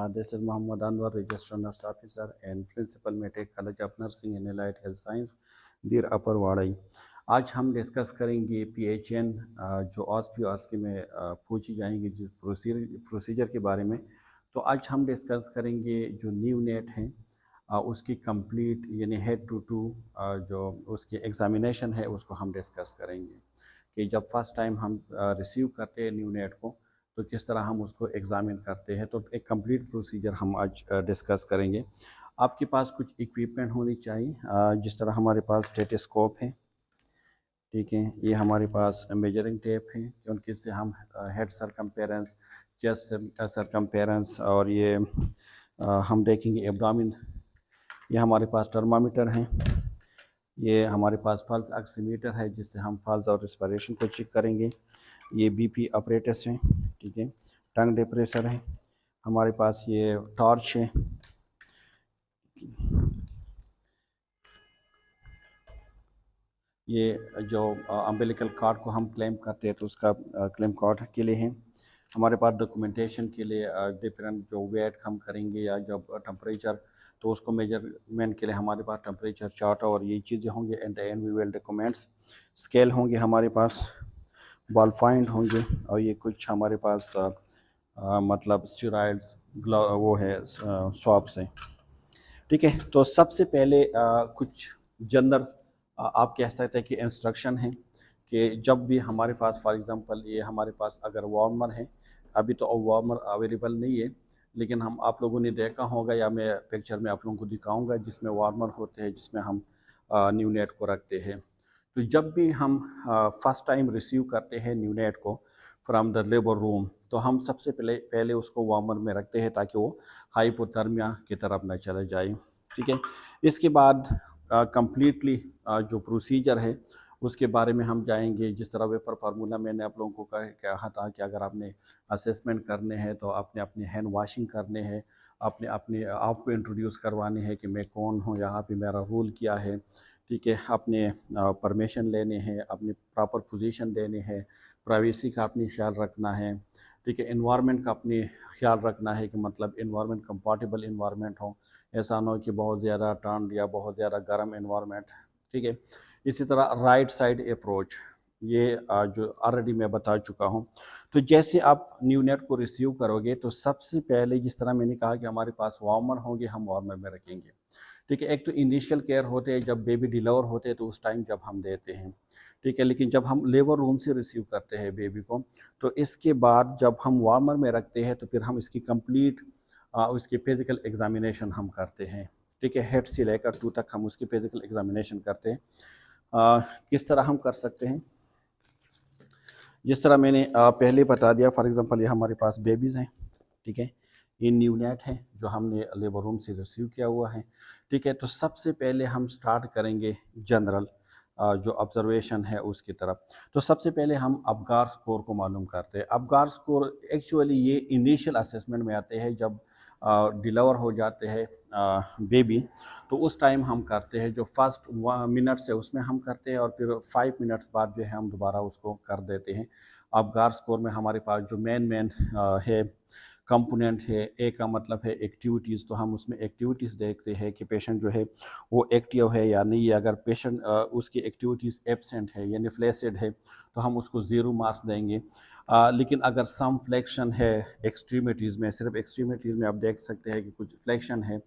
This is Mohammad Anwar, Registered Nurse Officer and Principal Medical College of Nursing and Allied Health Science, दीर अपर वाड़ई। आज हम discuss करेंगे PHN जो osteo में पूछी जाएंगी जिस प्रोसीजर के बारे में। तो आज हम डिस्कस करेंगे जो न्यू नेट हैं उसकी कंप्लीट यानी हेड टू जो उसकी एग्ज़ामिनेशन है उसको हम डिस्कस करेंगे कि जब फर्स्ट टाइम हम रिसीव करते हैं न्यू नेट को तो किस तरह हम उसको एग्ज़ामिन करते हैं। तो एक कंप्लीट प्रोसीजर हम आज डिस्कस करेंगे। आपके पास कुछ इक्विपमेंट होनी चाहिए, जिस तरह हमारे पास स्टेथोस्कोप है, ठीक है, ये हमारे पास मेजरिंग टेप है क्योंकि इससे हम हेड सरकम्पेरेंस, चेस्ट सरकम्पेरेंस और ये हम देखेंगे एब्डोमेन। ये हमारे पास थर्मामीटर है, ये हमारे पास पल्स ऑक्सीमीटर है जिससे हम पल्स और रेस्पिरेशन को चेक करेंगे। ये बीपी ऑपरेटस है, ठीक है, टंग डिप्रेसर है, हमारे पास ये टॉर्च है, ये जो अम्बिलिकल कॉर्ड को हम क्लेम करते हैं तो उसका क्लेम कॉर्ड के लिए है। हमारे पास डॉक्यूमेंटेशन के लिए डिफरेंट जो वेट हम करेंगे या जब टेम्परेचर तो उसको मेजरमेंट के लिए हमारे पास टेम्परेचर चार्ट और ये चीज़ें होंगे and we will documents. Scale होंगे हमारे पास, बॉल पॉइंट होंगे और ये कुछ हमारे पास मतलब स्टेरॉइड्स वो है स्वैब्स हैं, ठीक है। तो सबसे पहले कुछ जनरल आप कह सकते हैं कि इंस्ट्रक्शन है कि जब भी हमारे पास फॉर एग्जांपल ये हमारे पास अगर वार्मर है, अभी तो वार्मर अवेलेबल नहीं है लेकिन हम आप लोगों ने देखा होगा या मैं पिक्चर में आप लोगों को दिखाऊंगा जिसमें वार्मर होते हैं जिसमें हम न्यू नेट को रखते हैं। तो जब भी हम फर्स्ट टाइम रिसीव करते हैं न्यू नेट को फ्रॉम द लेबर रूम तो हम सबसे पहले उसको वार्मर में रखते हैं ताकि वो हाइपोथर्मिया की तरफ न चला जाए, ठीक है। इसके बाद कंप्लीटली जो प्रोसीजर है उसके बारे में हम जाएंगे। जिस तरह वेपर फार्मूला मैंने आप लोगों को कहा था कि अगर आपने असेसमेंट करने हैं तो आपने अपनी हैंड वॉशिंग करने हैं, अपने अपने आप को इंट्रोड्यूस करवाने हैं कि मैं कौन हूँ, यहाँ पे मेरा रोल क्या है, ठीक है। अपने परमिशन लेने हैं, अपनी प्रॉपर पोजीशन देने हैं, प्राइवेसी का अपनी ख्याल रखना है, ठीक है। इन्वायरमेंट का अपने ख्याल रखना है कि मतलब इन्वायरमेंट कंपैटिबल इन्वायरमेंट हो, ऐसा ना हो कि बहुत ज़्यादा ठंड या बहुत ज़्यादा गर्म इन्वायरमेंट, ठीक है। इसी तरह राइट साइड अप्रोच ये जो ऑलरेडी मैं बता चुका हूँ। तो जैसे आप न्यू नेट को रिसीव करोगे तो सबसे पहले जिस तरह मैंने कहा कि हमारे पास वार्मर होंगे, हम वार्मर में रखेंगे, ठीक है। एक तो इनिशियल केयर होते हैं जब बेबी डिलीवर होते हैं तो उस टाइम जब हम देते हैं, ठीक है। लेकिन जब हम लेबर रूम से रिसीव करते हैं बेबी को तो इसके बाद जब हम वार्मर में रखते हैं तो फिर हम इसकी कंप्लीट उसकी फिज़िकल एग्जामिनेशन हम करते हैं, ठीक है। हेड से लेकर टू तक हम उसकी फिज़िकल एग्जामिनेशन करते हैं। किस तरह हम कर सकते हैं, जिस तरह मैंने पहले बता दिया, फॉर एग्जांपल ये हमारे पास बेबीज़ हैं, ठीक है, ये न्यू नेट है जो हमने लेबर रूम से रिसीव किया हुआ है, ठीक है। तो सबसे पहले हम स्टार्ट करेंगे जनरल जो ऑब्जर्वेशन है उसकी तरफ। तो सबसे पहले हम अबगार स्कोर को मालूम करते हैं। अबगार स्कोर एक्चुअली ये इनिशियल असेसमेंट में आते हैं जब डिलीवर हो जाते हैं बेबी, तो उस टाइम हम करते हैं। जो फर्स्ट मिनट्स है उसमें हम करते हैं और फिर 5 मिनट्स बाद जो है हम दोबारा उसको कर देते हैं। अबगार स्कोर में हमारे पास जो मेन है कंपोनेंट है, ए का मतलब है एक्टिविटीज़, तो हम उसमें एक्टिविटीज़ देखते हैं कि पेशेंट जो है वो एक्टिव है या नहीं। अगर पेशेंट उसकी एक्टिविटीज़ एब्सेंट है यानी फ्लैसिड है तो हम उसको 0 मार्क्स देंगे। लेकिन अगर सम फ्लेक्शन है एक्सट्रीमिटीज़ में, सिर्फ एक्सट्रीमिटीज़ में आप देख सकते हैं कि कुछ फ्लेक्शन है,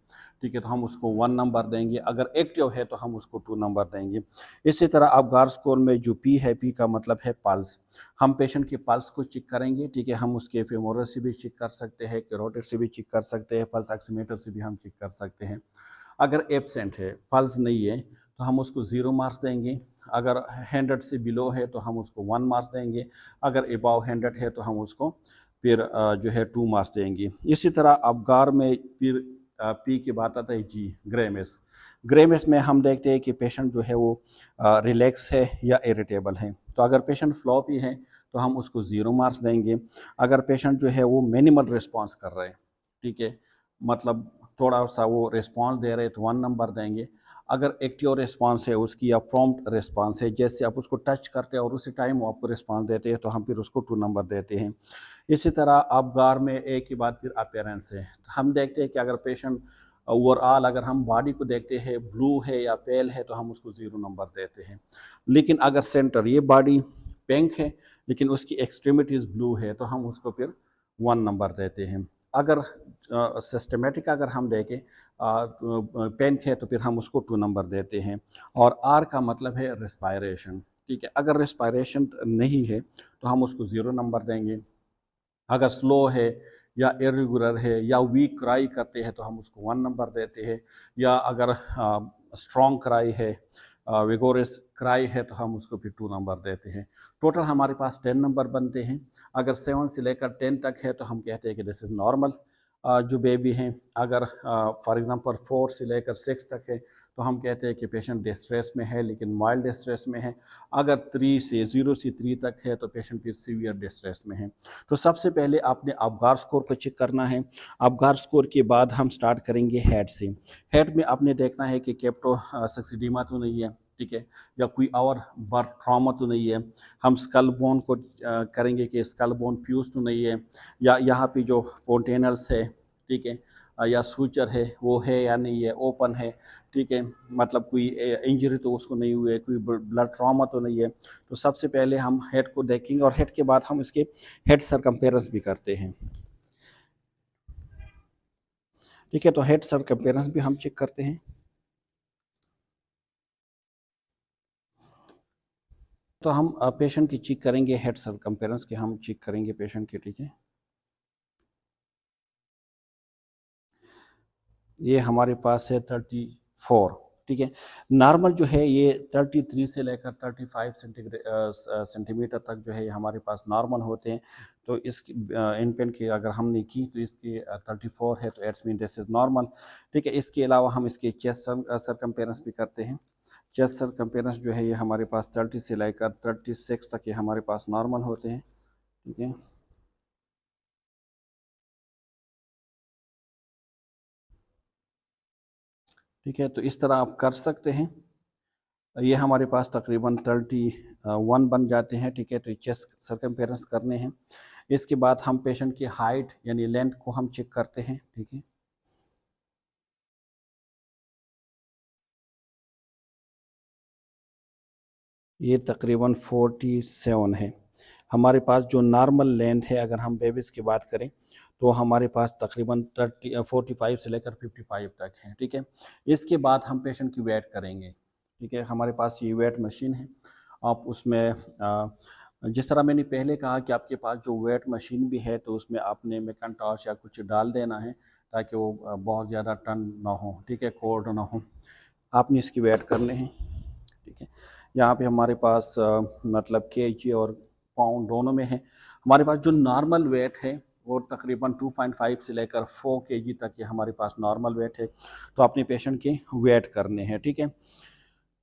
ठीक है, तो हम उसको 1 नंबर देंगे। अगर एक्टिव है तो हम उसको 2 नंबर देंगे। इसी तरह अबगार स्कोर में जो पी है, पी का मतलब है पल्स, हम पेशेंट के पल्स को चेक करेंगे, ठीक है। हम उसके फेमोरल से भी चेक कर सकते हैं, कैरोटिड से भी चेक कर सकते हैं, पल्स ऑक्सीमीटर से भी हम चेक कर सकते हैं। अगर एब्सेंट है, पल्स नहीं है, तो हम उसको 0 मार्क्स देंगे। अगर 100 से बिलो है तो हम उसको 1 मार्क्स देंगे। अगर अबाव 100 है तो हम उसको फिर जो है 2 मार्क्स देंगे। इसी तरह अबगार में फिर पी की बात आता है जी, ग्रेमेस। ग्रेमेस में हम देखते हैं कि पेशेंट जो है वो रिलैक्स है या इरिटेबल है। तो अगर पेशेंट फ्लॉपी है तो हम उसको 0 मार्क्स देंगे। अगर पेशेंट जो है वो मिनिमल रिस्पॉन्स कर रहे हैं, ठीक है, मतलब थोड़ा सा वो रिस्पॉन्स दे रहे हैं तो 1 नंबर देंगे। अगर एक्टिव रिस्पांस है उसकी या प्रॉम्प्ट रिस्पांस है, जैसे आप उसको टच करते हैं और उसी टाइम वो आपको रिस्पांस देते हैं तो हम फिर उसको 2 नंबर देते हैं। इसी तरह अबगार में एक ही बात फिर अपीयरेंस है। हम देखते हैं कि अगर पेशेंट ओवरऑल अगर हम बॉडी को देखते हैं ब्लू है या पेल है तो हम उसको 0 नंबर देते हैं। लेकिन अगर सेंटर ये बॉडी पिंक है लेकिन उसकी एक्सट्रीमिटीज़ ब्लू है तो हम उसको फिर 1 नंबर देते हैं। अगर सिस्टमेटिक अगर हम देखें पिंक है तो फिर हम उसको 2 नंबर देते हैं। और आर का मतलब है रेस्पायरेशन, ठीक है। अगर रेस्पायरेशन नहीं है तो हम उसको 0 नंबर देंगे। अगर स्लो है या इरेगुलर है या वीक क्राई करते हैं तो हम उसको 1 नंबर देते हैं। या अगर स्ट्रॉन्ग क्राई है, विगोरस क्राई है तो हम उसको फिर 2 नंबर देते हैं। टोटल हमारे पास 10 नंबर बनते हैं। अगर 7 से लेकर 10 तक है तो हम कहते हैं कि दिस इज़ नॉर्मल जो बेबी हैं। अगर फॉर एग्जांपल 4 से लेकर 6 तक है तो हम कहते हैं कि पेशेंट डिस्ट्रेस में है लेकिन माइल्ड डिस्ट्रेस में है। अगर 0 से 3 तक है तो पेशेंट फिर सीवियर डिस्ट्रेस में है। तो सबसे पहले आपने अबगार स्कोर को चेक करना है। अबगार स्कोर के बाद हम स्टार्ट करेंगे हेड से। हेड में आपने देखना है कि कैप्टोसक्सीडीमा तो नहीं है, ठीक है, या कोई और बर्थ ट्रॉमा तो नहीं है। हम स्कल बोन को करेंगे कि स्कल बोन फ्यूज तो नहीं है, या यहाँ पे जो पोंटेनल्स है, ठीक है, या सूचर है वो है या नहीं है, ओपन है, ठीक है, मतलब कोई इंजरी तो उसको नहीं हुई है, कोई ब्लड ट्रॉमा तो नहीं है। तो सबसे पहले हम हेड को देखेंगे और हेड के बाद हम इसके हेड सरकम्पेरेंस भी करते हैं, ठीक है। तो हेड सरकम्पेरेंस भी हम चेक करते हैं। तो हम पेशेंट की चेक करेंगे, हेड सरकम्पेरेंस के हम चेक करेंगे पेशेंट के, ठीक है। ये हमारे पास है 34, ठीक है। नॉर्मल जो है ये 33 से लेकर 35 सेंटीमीटर तक जो है ये हमारे पास नॉर्मल होते हैं। तो इस इनपेंट की अगर हमने की तो इसकी 34 है तो it's mean this is normal, ठीक है। इसके अलावा हम इसके चेस्ट सरकम्पेरेंस भी करते हैं। चेस्ट सरकम्पेरेंस जो है ये हमारे पास 30 से लेकर 36 तक ये हमारे पास नॉर्मल होते हैं, ठीक है। ठीक है, तो इस तरह आप कर सकते हैं। ये हमारे पास तकरीबन 31 बन जाते हैं, ठीक है। तो चेस्ट सरकम्पेरेंस करने हैं। इसके बाद हम पेशेंट की हाइट यानी लेंथ को हम चेक करते हैं, ठीक है। ये तकरीबन 47 है। हमारे पास जो नॉर्मल लेंथ है अगर हम बेबीज़ की बात करें तो हमारे पास तकरीबन 45 से लेकर 55 तक है, ठीक है। इसके बाद हम पेशेंट की वेट करेंगे, ठीक है। हमारे पास ये वेट मशीन है। आप उसमें जिस तरह मैंने पहले कहा कि आपके पास जो वेट मशीन भी है तो उसमें आपने मैकेंटॉश या कुछ डाल देना है ताकि वो बहुत ज़्यादा टन ना हो, ठीक है, कोल्ड ना हो। आपने इसकी वेट करने हैं, ठीक है। यहाँ पे हमारे पास मतलब केजी और पाउंड दोनों में है। हमारे पास जो नॉर्मल वेट है वो तकरीबन 2.5 से लेकर 4 केजी तक ये हमारे पास नॉर्मल वेट है। तो अपने पेशेंट के वेट करने हैं, ठीक है।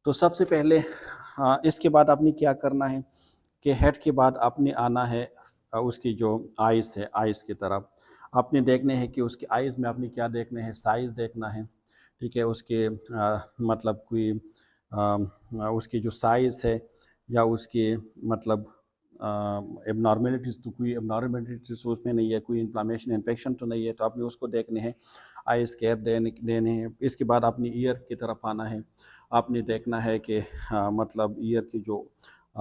तो सबसे पहले इसके बाद आपने क्या करना है कि हेड के बाद आपने आना है उसकी जो आइस है, आइस की तरफ आपने देखने हैं कि उसकी आइज़ में आपने क्या देखना है, साइज़ देखना है, ठीक है। उसके मतलब कोई उसकी जो साइज़ है या उसकी मतलब एबनॉर्मेलिटीज़, तो कोई एबनॉर्मेलिटीज़ उसमें नहीं है, कोई इन्फ्लामेशन इन्फेक्शन तो नहीं है, तो आपने उसको देखने हैं, आई स्कैन देने हैं। इसके बाद आपने ईयर की तरफ आना है। आपने देखना है कि मतलब ईयर की जो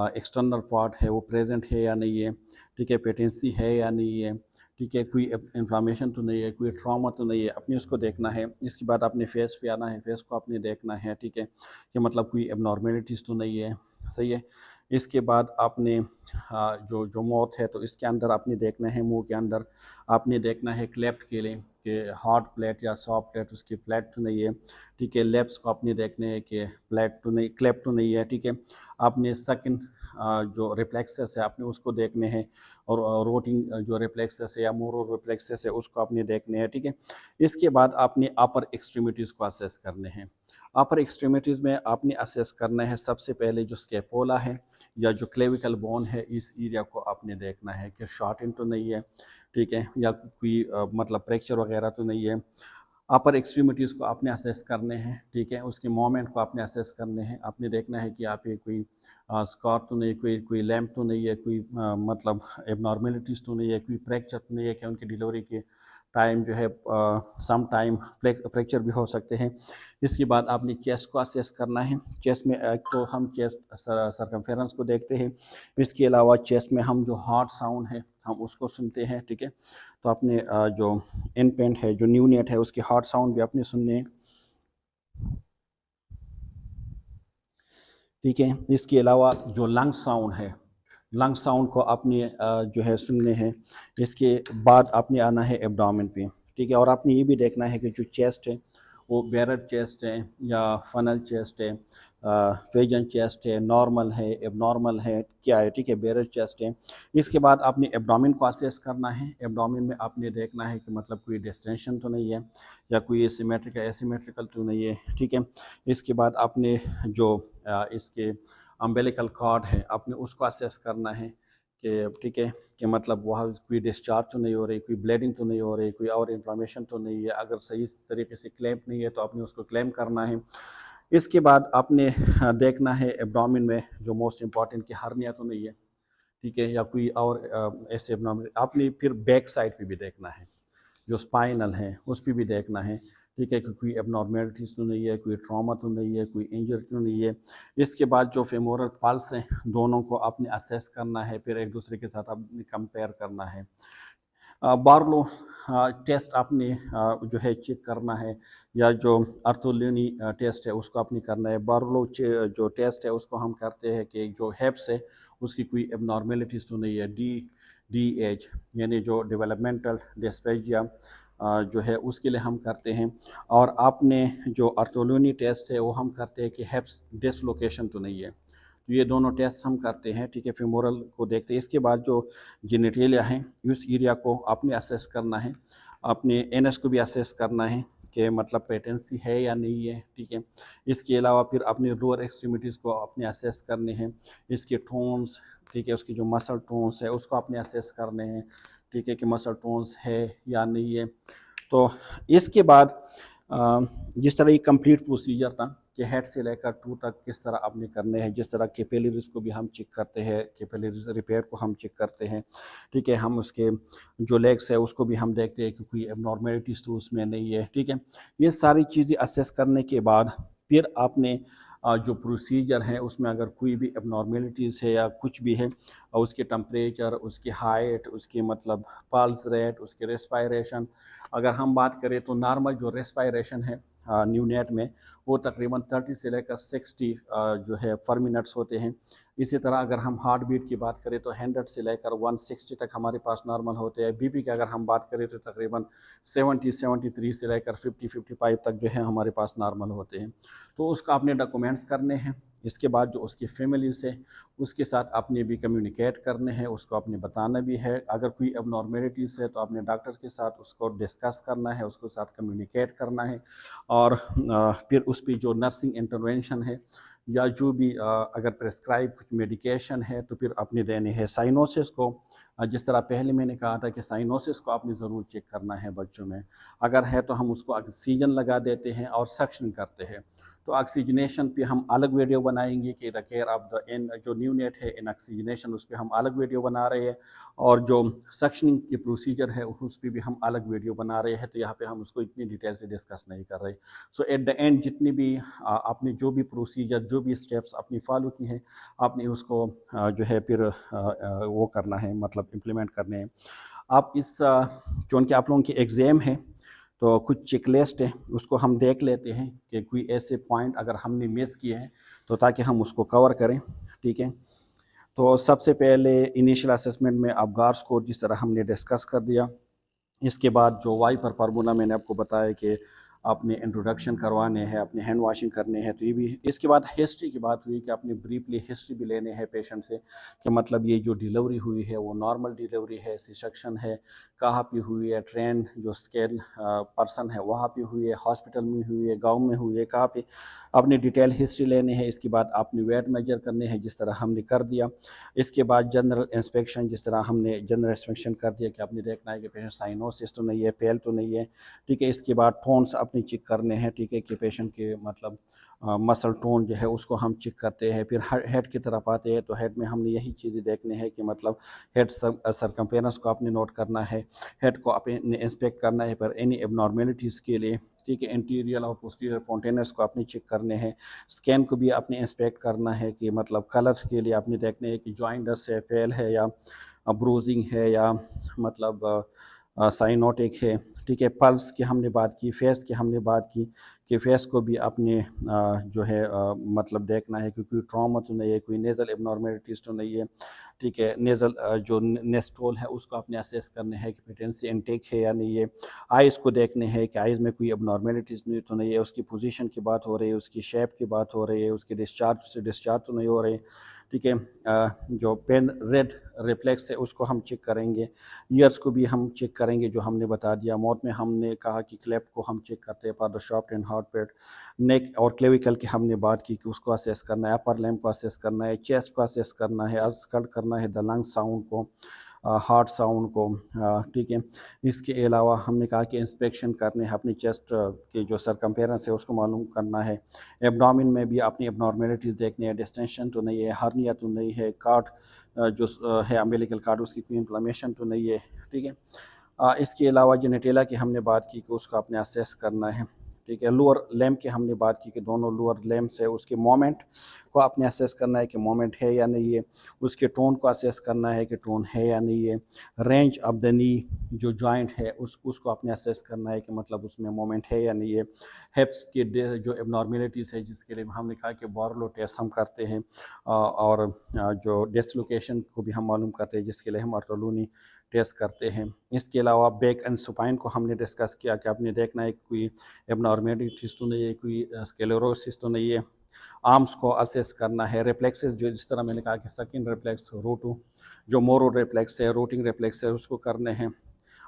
एक्सटर्नल पार्ट है वो प्रेजेंट है या नहीं है, ठीक है, पेटेंसी है या नहीं है, ठीक है, कोई इन्फ्लामेशन तो नहीं है, कोई ट्रॉमा तो नहीं है, अपने उसको देखना है। इसके बाद अपने फेस पे आना है, फेस को आपने देखना है, ठीक है, कि मतलब कोई एबनॉर्मेलिटीज़ तो नहीं है, सही है। इसके बाद आपने जो जो माउथ है तो इसके अंदर आपने देखना है, मुंह के अंदर आपने देखना है क्लेफ्ट के लिए कि हार्ड प्लेट या सॉफ्ट प्लेट उसकी प्लेट तो नहीं है, ठीक है। लेप्स को आपने देखने हैं कि प्लेट तो नहीं, क्लेफ्ट तो नहीं है, ठीक है। आपने सेकंड जो रिफ्लेक्सेस है आपने उसको देखने हैं और रोटिंग जो रिफ्लेक्सेस है या मोरो रिफ्लेक्सेस है उसको आपने देखने हैं, ठीक है। इसके बाद आपने अपर एक्सट्रीमिटीज़ को असेस करने हैं। अपर एक्सट्रीमिटीज़ में आपने असेस करना है सबसे पहले जो स्केपोला है या जो क्लेविकल बोन है, इस एरिया को आपने देखना है कि शॉर्टन तो नहीं है, ठीक है, या कोई मतलब फ्रैक्चर वगैरह तो नहीं है। अपर एक्सट्रीमिटीज़ को आपने असेस करने हैं, ठीक है, उसके मोमेंट को आपने असेस करने हैं। आपने देखना है कि आप ये कोई स्कार तो नहीं, कोई कोई लैम्प तो नहीं है, कोई मतलब एबनॉर्मेलिटीज़ तो नहीं है, कोई फ्रैक्चर तो नहीं है कि उनकी डिलीवरी के टाइम जो है सम टाइम फ्रैक्चर भी हो सकते हैं। इसके बाद आपने चेस्ट को असेस करना है। चेस्ट में एक तो हम चेस्ट सरकमफेरेंस को देखते हैं, इसके अलावा चेस्ट में हम जो हार्ट साउंड है हम उसको सुनते हैं, ठीक है। तो अपने जो इनपेंट है, जो न्यूनेट है, उसके हार्ट साउंड भी आपने सुनने हैं, ठीक है। इसके अलावा जो लंग साउंड है, लंग साउंड को आपने जो है सुनने हैं। इसके बाद आपने आना है एब्डोमेन पे, ठीक है। और आपने ये भी देखना है कि जो चेस्ट है वो बैरर चेस्ट है या फनल चेस्ट है, फेजन चेस्ट है, नॉर्मल है, एबनॉर्मल है, क्या है, ठीक है, बैरर चेस्ट है। इसके बाद आपने एब्डोमेन को असेस करना है। एब्डोमेन में आपने देखना है कि मतलब कोई डिस्टेंशन तो नहीं है या कोई एसिमेट्रिकल तो नहीं है, ठीक है। इसके बाद आपने जो इसके अम्बेलिकल कॉर्ड है आपने उसको असेस करना है कि ठीक है कि मतलब वहाँ कोई डिस्चार्ज तो नहीं हो रही, कोई ब्लीडिंग तो नहीं हो रही, कोई और इन्फ्लामेशन तो नहीं है। अगर सही तरीके से क्लेम नहीं है तो आपने उसको क्लेम करना है। इसके बाद आपने देखना है एब्डोमेन में जो मोस्ट इम्पॉर्टेंट कि हर्निया तो नहीं है, ठीक है, या कोई और ऐसे एब्डोमेन। आपने फिर बैक साइड पे भी देखना है, जो स्पाइनल है उस पर भी देखना है, ठीक है, कि कोई एबनॉर्मेलिटीज़ तो नहीं है, कोई ट्रॉमा तो नहीं है, कोई इंजरी तो नहीं है। इसके बाद जो फेमोरल पल्स हैं दोनों को आपने असेस करना है, फिर एक दूसरे के साथ आपने कंपेयर करना है। बार्लो टेस्ट आपने जो है चेक करना है, या जो अर्थोलिनी टेस्ट है उसको आपने करना है। बार्लो जो टेस्ट है उसको हम करते हैं कि जो हेप्स है उसकी कोई एबनॉर्मेलिटीज़ तो नहीं है। डी एच यानी जो डेवलपमेंटल डिस्पेजिया जो है उसके लिए हम करते हैं। और आपने जो अर्थोलिनी टेस्ट है वो हम करते हैं कि हेप्स डिसलोकेशन तो नहीं है। तो ये दोनों टेस्ट हम करते हैं, ठीक है, फेमोरल को देखते हैं। इसके बाद जो जेनेटेलिया है उस एरिया को आपने असेस करना है। आपने एनएस को भी असेस करना है कि मतलब पेटेंसी है या नहीं है, ठीक है। इसके अलावा फिर अपने लोअर एक्सट्रीमिटीज़ को आपने असेस करने हैं, इसके टोन्स, ठीक है, उसकी जो मसल टोन्स है उसको आपने असेस करने हैं, ठीक है, कि मसल टोन्स है या नहीं है। तो इसके बाद जिस तरह ये कंप्लीट प्रोसीजर था कि हेड से लेकर टू तक किस तरह आपने करने हैं, जिस तरह कैपिलरीज को भी हम चेक करते हैं, कैपिलरीज रिपेयर को हम चेक करते हैं, ठीक है, हम उसके जो लेग्स है उसको भी हम देखते हैं कि कोई एबनॉर्मेलिटीज तो उसमें नहीं है, ठीक है। ये सारी चीज़ें असेस करने के बाद फिर आपने जो प्रोसीजर है उसमें अगर कोई भी एबनॉर्मेलिटीज़ है या कुछ भी है, उसके टेम्परेचर, उसकी हाइट, उसकी मतलब पल्स रेट, उसके रेस्पायरेशन, अगर हम बात करें तो नॉर्मल जो रेस्पायरेशन है न्यूनेट में वो तकरीबन 30 से लेकर 60 जो है पर मिनट्स होते हैं। इसी तरह अगर हम हार्ट बीट की बात करें तो 100 से लेकर 160 तक हमारे पास नॉर्मल होते हैं। बीपी की अगर हम बात करें तो तकरीबन 73 से लेकर 55 तक जो है हमारे पास नॉर्मल होते हैं। तो उसका आपने डॉक्यूमेंट्स करने हैं। इसके बाद जो उसकी फैमिली से उसके साथ आपने भी कम्युनिकेट करने हैं, उसको आपने बताना भी है। अगर कोई एबनॉर्मेलिटीज़ है तो आपने डॉक्टर के साथ उसको डिस्कस करना है, उसके साथ कम्युनिकेट करना है। और फिर उस पर जो नर्सिंग इंटरवेंशन है या जो भी अगर प्रेस्क्राइब कुछ मेडिकेशन है तो फिर आपने देने हैं। साइनोसिस को जिस तरह पहले मैंने कहा था कि साइनोसिस को आपने ज़रूर चेक करना है बच्चों में। अगर है तो हम उसको ऑक्सीजन लगा देते हैं और सक्शन करते हैं। तो ऑक्सीजनेशन पे हम अलग वीडियो बनाएंगे कि the care of the in जो न्यूनेट है इन ऑक्सीजनेशन, उस पर हम अलग वीडियो बना रहे हैं। और जो सक्शनिंग की प्रोसीजर है उस पर भी हम अलग वीडियो बना रहे हैं। तो यहाँ पे हम उसको इतनी डिटेल से डिस्कस नहीं कर रहे। सो एट द एंड जितनी भी आपने जो भी प्रोसीजर, जो भी स्टेप्स अपनी फॉलो की हैं, आपने उसको जो है फिर वो करना है, मतलब इम्प्लीमेंट करने हैं। आप इस चूँकि आप लोगों की एग्ज़ाम है तो कुछ चेकलिस्ट है उसको हम देख लेते हैं कि कोई ऐसे पॉइंट अगर हमने मिस किए हैं तो ताकि हम उसको कवर करें, ठीक है। तो सबसे पहले इनिशियल असेसमेंट में अबगार स्कोर जिस तरह हमने डिस्कस कर दिया। इसके बाद जो वाई पर फार्मूला मैंने आपको बताया कि अपने इंट्रोडक्शन करवाने हैं, अपने हैंड वॉशिंग करने हैं। तो ये भी इसके बाद हिस्ट्री की बात हुई कि अपनी ब्रीफली हिस्ट्री भी लेने हैं पेशेंट से कि मतलब ये जो डिलीवरी हुई है वो नॉर्मल डिलीवरी है, सी सेक्शन है, कहाँ पे हुई है, ट्रेन जो स्केल पर्सन है वहाँ पे हुई है, हॉस्पिटल में हुई है, गाँव में हुई है, कहाँ पे, अपनी डिटेल हिस्ट्री लेने हैं। इसके बाद अपनी वेट मेजर करने हैं जिस तरह हमने कर दिया। इसके बाद जनरल इंस्पेक्शन, जिस तरह हमने जनरल इंस्पेक्शन कर दिया कि आपने देखना है कि पेशेंट साइनोसिस तो नहीं है, फेल तो नहीं है, ठीक है। इसके बाद टोन्स अपनी चेक करने हैं, ठीक है, कि पेशेंट के मतलब मसल टोन जो है उसको हम चेक करते हैं। फिर हेड की तरफ आते हैं तो हेड में हमने यही चीज़ें देखने हैं कि मतलब हेड सरकमफेरेंस को आपने नोट करना है, हेड को आपने इंस्पेक्ट करना है पर एनी एबनॉर्मेलिटीज़ के लिए, ठीक है। इंटीरियर और पोस्टीरियर स्पॉन्टेनियस को आपने चेक करने हैं। स्कैन को भी आपने इंस्पेक्ट करना है कि मतलब कलर्स के लिए आपने देखने है कि जॉइंटस है, फेल है या ब्रूजिंग है या मतलब साइनोटिक है, ठीक है। पल्स की हमने बात की, फेस की हमने बात की कि फेस को भी आपने जो है मतलब देखना है कि कोई ट्रॉमा तो नहीं है, कोई नेज़ल एबनॉर्मेलिटीज़ तो नहीं है, ठीक है। नेज़ल जो नेस्ट्रोल है उसको आपने असेस करने हैं कि पेटेंसी इनटेक है या नहीं है। आइज़ को देखने हैं कि आइज़ में कोई एबनॉर्मेलिटीज़ नहीं तो नहीं है, उसकी पोजीशन की बात हो रही है, उसकी शेप की बात हो रही है, उसके डिस्चार्ज से डिस्चार्ज तो नहीं हो रहे, ठीक है। जो पेन रेड रिफ्लेक्स है उसको हम चेक करेंगे। ईयर्स को भी हम चेक करेंगे जो हमने बता दिया। माउथ में हमने कहा कि क्लेप को हम चेक करते हैं, for the soft and hard palate. Neck और क्लेविकल की हमने बात की कि उसको असेस करना है, अपर लैम्ब को असेस करना है, चेस्ट को असेस करना है, स्कल्ट करना है, द लंग साउंड को, हार्ट साउंड को, ठीक है। इसके अलावा हमने कहा कि इंस्पेक्शन करने हैं, अपनी चेस्ट के जो सरकमफेरेंस है उसको मालूम करना है। एब्डोमेन में भी अपनी एबनॉर्मेलिटीज़ देखनी है, डिस्टेंशन तो नहीं है, हर्निया तो नहीं है, कार्ड जो है अम्बिलिकल कार्ड उसकी कोई इन्फ्लेमेशन तो नहीं है, ठीक है। इसके अलावा जेनेटेला की हमने बात की कि उसको आपने असेस करना है, ठीक है। लोअर लैम्ब की हमने बात की कि दोनों लोअर लैम्ब्स है उसके मोमेंट को आपने असेस करना है कि मोमेंट है या नहीं है। उसके टोन को असेस करना है कि टोन है या नहीं है। रेंज ऑफ द नी जो जॉइंट है उसको आपने असेस करना है कि मतलब उसमें मोमेंट है या नहीं है। हिप्स के जो एबनॉर्मेलिटीज़ है जिसके लिए हमने कहा कि बॉर्लो टेस्ट हम करते हैं, और जो डिसलोकेशन को भी हम मालूम करते हैं जिसके लिए हम ऑर्थोलूनी टेस्ट करते हैं। इसके अलावा बैक एंड स्पाइन को हमने डिस्कस किया कि आपने देखना है कोई एबनॉर्मेलिटीज़ तो नहीं है, कोई स्क्लेरोसिस तो नहीं है। आर्म्स को असेस करना है। रिफ्लेक्सेस जो जिस तरह मैंने कहा कि सकिंग रिफ्लेक्स, रोटू जो मोरो रिफ्लेक्स है, रोटिंग रिफ्लेक्स है उसको करने हैं।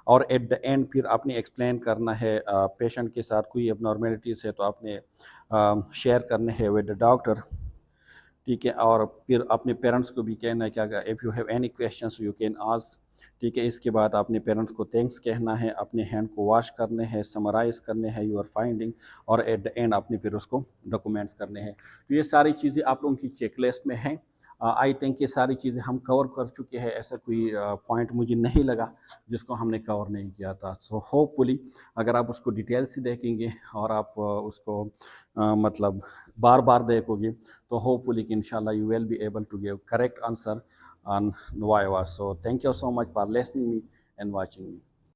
और एट द एंड फिर आपने एक्सप्लेन करना है पेशेंट के साथ कोई एबनॉर्मेलिटीज़ है तो आपने शेयर करने हैं विद द डॉक्टर, ठीक है। और फिर अपने पेरेंट्स को भी कहना है कि अगर if you have any questions you can ask, ठीक है। इसके बाद अपने पेरेंट्स को थैंक्स कहना है, अपने हैंड को वॉश करने हैं, समराइज़ करने हैं यूर फाइंडिंग, और एट द एंड अपने फिर उसको डॉक्यूमेंट्स करने हैं। तो ये सारी चीज़ें आप लोगों की चेकलिस्ट में हैं। आई थिंक ये सारी चीज़ें हम कवर कर चुके हैं, ऐसा कोई पॉइंट मुझे नहीं लगा जिसको हमने कवर नहीं किया था। सो होपफुली अगर आप उसको डिटेल से देखेंगे और आप उसको मतलब बार बार देखोगे तो होपफुली कि इंशाल्लाह you will be able to give correct answer on Viva. So thank you so much for listening me and watching me.